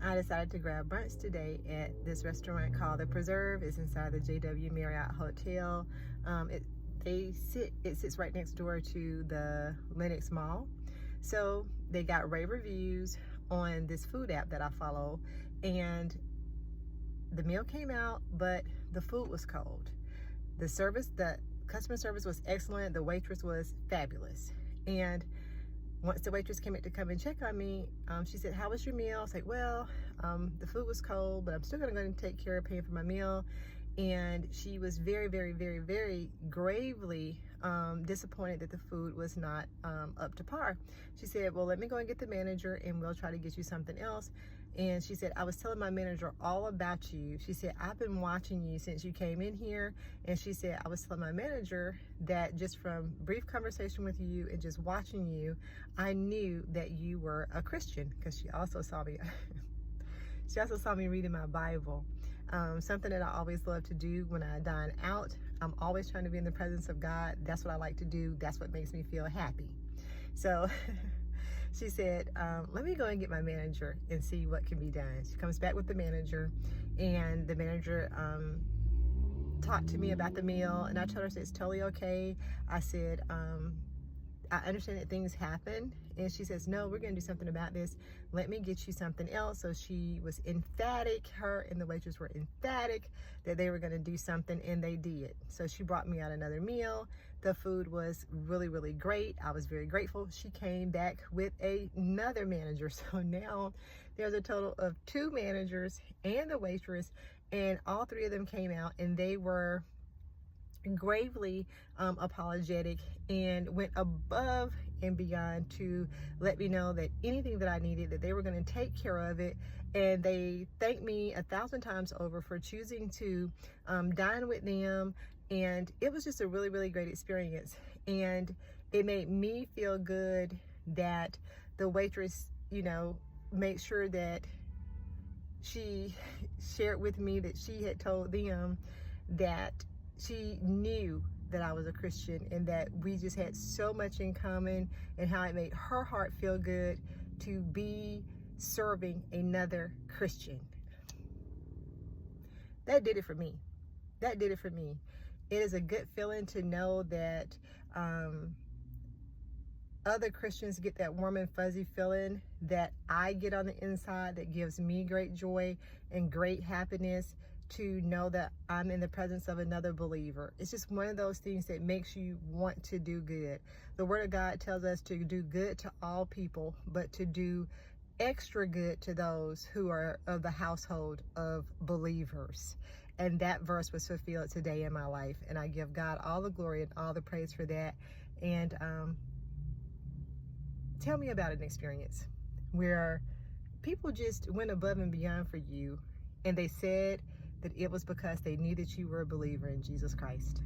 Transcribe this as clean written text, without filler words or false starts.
I decided to grab brunch today at this restaurant called The Preserve. It's inside the JW Marriott Hotel. It sits right next door to the Lenox Mall. So they got rave reviews on this food app that I follow, and the meal came out, but the food was cold. The customer service was excellent. The waitress was fabulous. And once the waitress came in to come and check on me, she said, "How was your meal?" I was like, "Well, the food was cold, but I'm still gonna go and take care of paying for my meal." And she was very, very, very, very gravely disappointed that the food was not up to par. She said, "Well, let me go and get the manager and we'll try to get you something else." And she said, "I was telling my manager all about you." She said, "I've been watching you since you came in here." And she said, "I was telling my manager that just from brief conversation with you and just watching you, I knew that you were a Christian," because she also saw me she also saw me reading my Bible. Something that I always love to do when I dine out. I'm always trying to be in the presence of God. That's what I like to do. That's what makes me feel happy. So she said, "Let me go and get my manager and see what can be done." She comes back with the manager, and the manager talked to me about the meal, and I told her, it's totally okay. I said, "I understand that things happen." And she says, "No, we're gonna do something about this. Let me get you something else." So she was emphatic, her and the waitress were emphatic that they were gonna do something, and they did. So she brought me out another meal. The food was really, really great. I was very grateful. She came back with another manager. So now there's a total of 2 managers and the waitress, and all 3 of them came out, and they were gravely apologetic and went above and beyond to let me know that anything that I needed, that they were going to take care of it. And they thanked me 1,000 times over for choosing to dine with them. And it was just a really, really great experience. And it made me feel good that the waitress, made sure that she shared with me that she had told them that she knew that I was a Christian and that we just had so much in common, and how it made her heart feel good to be serving another Christian. That did it for me. That did it for me. It is a good feeling to know that other Christians get that warm and fuzzy feeling that I get on the inside, that gives me great joy and great happiness to know that I'm in the presence of another believer. It's just one of those things that makes you want to do good. The Word of God tells us to do good to all people, but to do extra good to those who are of the household of believers. And that verse was fulfilled today in my life, and I give God all the glory and all the praise for that. And tell me about an experience where people just went above and beyond for you, and they said that it was because they knew that you were a believer in Jesus Christ.